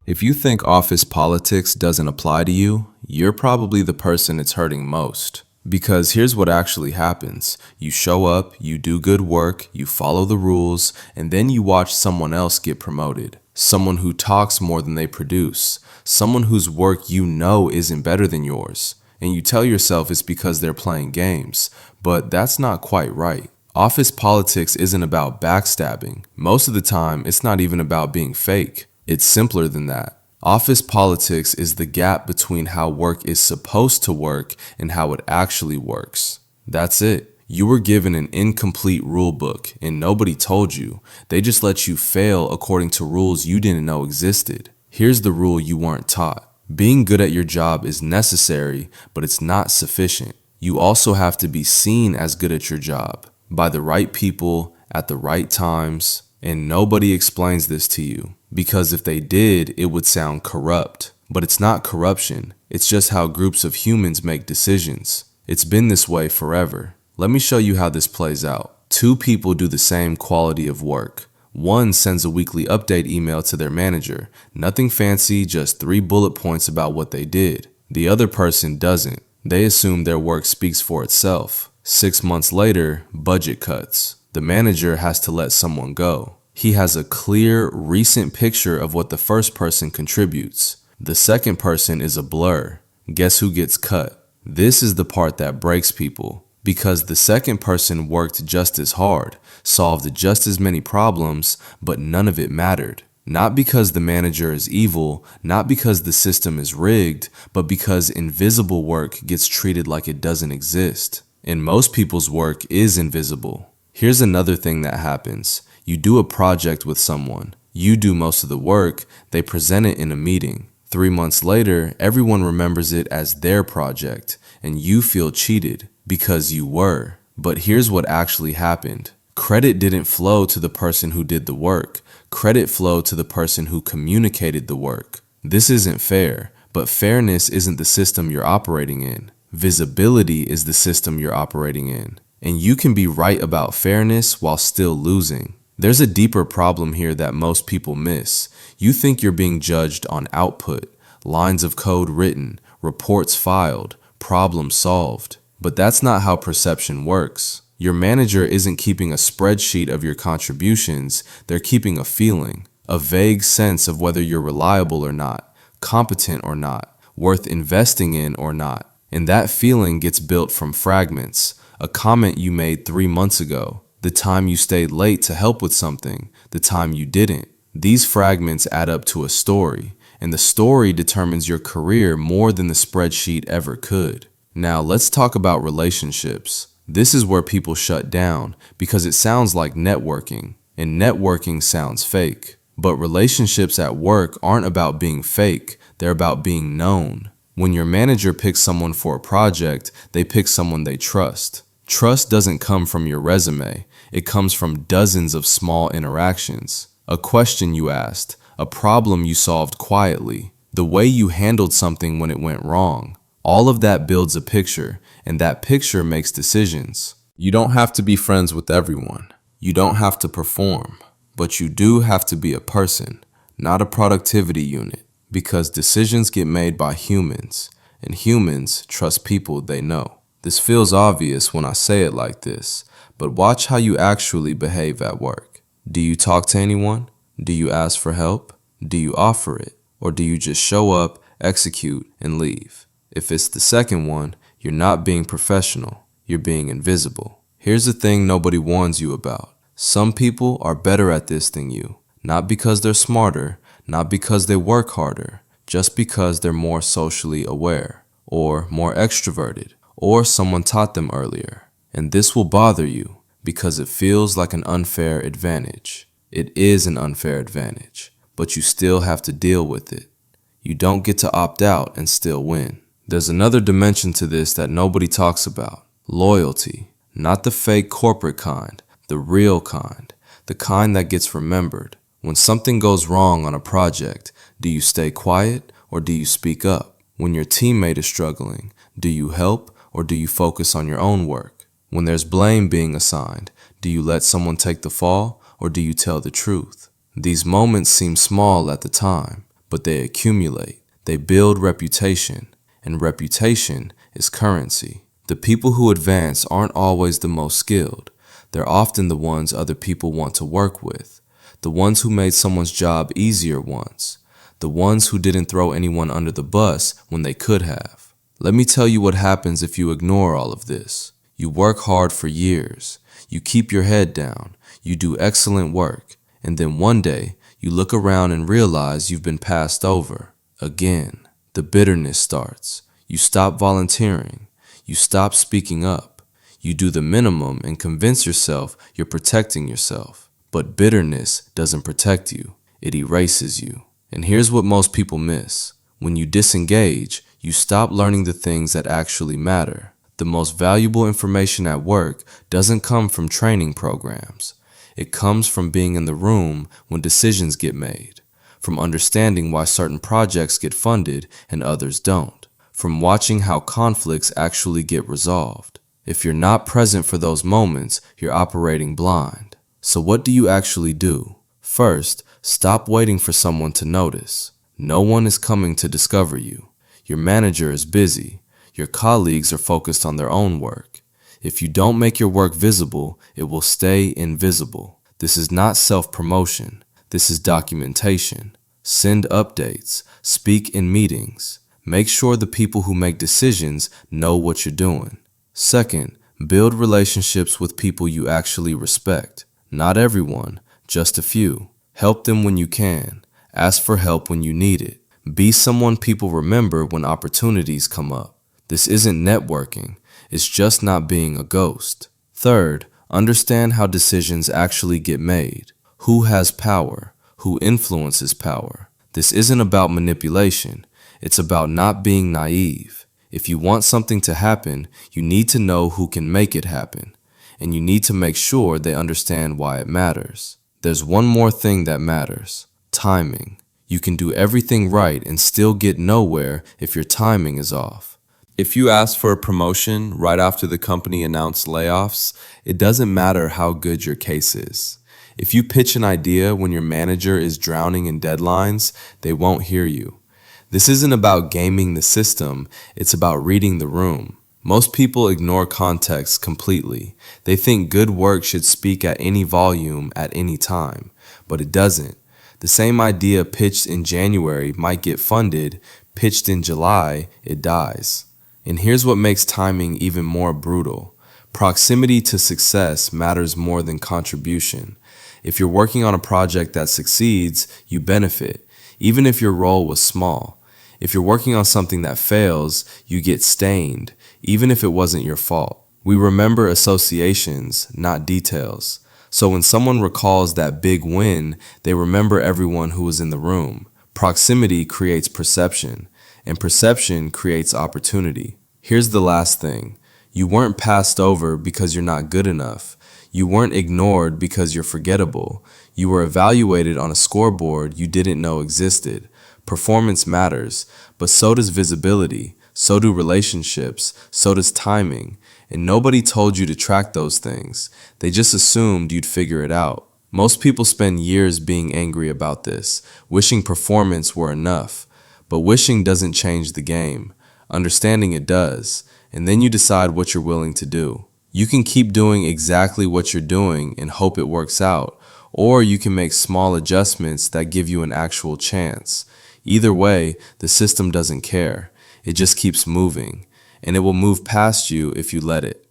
If you think office politics doesn't apply to you, you're probably the person it's hurting most. Because here's what actually happens. You show up, you do good work, you follow the rules, and then you watch someone else get promoted. Someone who talks more than they produce. Someone whose work you know isn't better than yours. And you tell yourself it's because they're playing games. But that's not quite right. Office politics isn't about backstabbing. Most of the time, it's not even about being fake. It's simpler than that. Office politics is the gap between how work is supposed to work and how it actually works. That's it. You were given an incomplete rule book and nobody told you. They just let you fail according to rules you didn't know existed. Here's the rule you weren't taught. Being good at your job is necessary, but it's not sufficient. You also have to be seen as good at your job by the right people at the right times, and nobody explains this to you. Because if they did, it would sound corrupt. But it's not corruption. It's just how groups of humans make decisions. It's been this way forever. Let me show you how this plays out. Two people do the same quality of work. One sends a weekly update email to their manager. Nothing fancy, just 3 bullet points about what they did. The other person doesn't. They assume their work speaks for itself. 6 months later, budget cuts. The manager has to let someone go. He has a clear, recent picture of what the first person contributes. The second person is a blur. Guess who gets cut? This is the part that breaks people, because the second person worked just as hard, solved just as many problems, but none of it mattered. Not because the manager is evil, not because the system is rigged, but because invisible work gets treated like it doesn't exist. And most people's work is invisible. Here's another thing that happens. You do a project with someone. You do most of the work. They present it in a meeting. 3 months later, everyone remembers it as their project, and you feel cheated because you were. But here's what actually happened. Credit didn't flow to the person who did the work. Credit flowed to the person who communicated the work. This isn't fair, but fairness isn't the system you're operating in. Visibility is the system you're operating in. And you can be right about fairness while still losing. There's a deeper problem here that most people miss. You think you're being judged on output, lines of code written, reports filed, problems solved. But that's not how perception works. Your manager isn't keeping a spreadsheet of your contributions, they're keeping a feeling, a vague sense of whether you're reliable or not, competent or not, worth investing in or not. And that feeling gets built from fragments, a comment you made 3 months ago, the time you stayed late to help with something, the time you didn't. These fragments add up to a story, and the story determines your career more than the spreadsheet ever could. Now let's talk about relationships. This is where people shut down because it sounds like networking, and networking sounds fake. But relationships at work aren't about being fake, they're about being known. When your manager picks someone for a project, they pick someone they trust. Trust doesn't come from your resume. It comes from dozens of small interactions. A question you asked, a problem you solved quietly, the way you handled something when it went wrong. All of that builds a picture, and that picture makes decisions. You don't have to be friends with everyone. You don't have to perform. But you do have to be a person, not a productivity unit, because decisions get made by humans, and humans trust people they know. This feels obvious when I say it like this, but watch how you actually behave at work. Do you talk to anyone? Do you ask for help? Do you offer it? Or do you just show up, execute, and leave? If it's the second one, you're not being professional, you're being invisible. Here's the thing nobody warns you about. Some people are better at this than you, not because they're smarter, not because they work harder, just because they're more socially aware, or more extroverted, or someone taught them earlier. And this will bother you because it feels like an unfair advantage. It is an unfair advantage, but you still have to deal with it. You don't get to opt out and still win. There's another dimension to this that nobody talks about. Loyalty. Not the fake corporate kind, the real kind, the kind that gets remembered. When something goes wrong on a project, do you stay quiet or do you speak up? When your teammate is struggling, do you help or do you focus on your own work? When there's blame being assigned, do you let someone take the fall or do you tell the truth? These moments seem small at the time, but they accumulate. They build reputation, and reputation is currency. The people who advance aren't always the most skilled. They're often the ones other people want to work with, the ones who made someone's job easier once, the ones who didn't throw anyone under the bus when they could have. Let me tell you what happens if you ignore all of this. You work hard for years. You keep your head down. You do excellent work. And then one day, you look around and realize you've been passed over. Again, the bitterness starts. You stop volunteering. You stop speaking up. You do the minimum and convince yourself you're protecting yourself. But bitterness doesn't protect you. It erases you. And here's what most people miss. When you disengage, you stop learning the things that actually matter. The most valuable information at work doesn't come from training programs. It comes from being in the room when decisions get made, from understanding why certain projects get funded and others don't, from watching how conflicts actually get resolved. If you're not present for those moments, you're operating blind. So what do you actually do? First, stop waiting for someone to notice. No one is coming to discover you. Your manager is busy. Your colleagues are focused on their own work. If you don't make your work visible, it will stay invisible. This is not self-promotion. This is documentation. Send updates. Speak in meetings. Make sure the people who make decisions know what you're doing. Second, build relationships with people you actually respect. Not everyone, just a few. Help them when you can. Ask for help when you need it. Be someone people remember when opportunities come up. This isn't networking. It's just not being a ghost. Third, understand how decisions actually get made. Who has power? Who influences power? This isn't about manipulation. It's about not being naive. If you want something to happen, you need to know who can make it happen. And you need to make sure they understand why it matters. There's one more thing that matters. Timing. You can do everything right and still get nowhere if your timing is off. If you ask for a promotion right after the company announced layoffs, it doesn't matter how good your case is. If you pitch an idea when your manager is drowning in deadlines, they won't hear you. This isn't about gaming the system, it's about reading the room. Most people ignore context completely. They think good work should speak at any volume at any time, but it doesn't. The same idea pitched in January might get funded, pitched in July, it dies. And here's what makes timing even more brutal. Proximity to success matters more than contribution. If you're working on a project that succeeds, you benefit, even if your role was small. If you're working on something that fails, you get stained, even if it wasn't your fault. We remember associations, not details. So when someone recalls that big win, they remember everyone who was in the room. Proximity creates perception, and perception creates opportunity. Here's the last thing. You weren't passed over because you're not good enough. You weren't ignored because you're forgettable. You were evaluated on a scoreboard you didn't know existed. Performance matters, but so does visibility, so do relationships, so does timing. And nobody told you to track those things. They just assumed you'd figure it out. Most people spend years being angry about this, wishing performance were enough. But wishing doesn't change the game. Understanding it does. And then you decide what you're willing to do. You can keep doing exactly what you're doing and hope it works out, or you can make small adjustments that give you an actual chance. Either way, the system doesn't care. It just keeps moving, and it will move past you if you let it.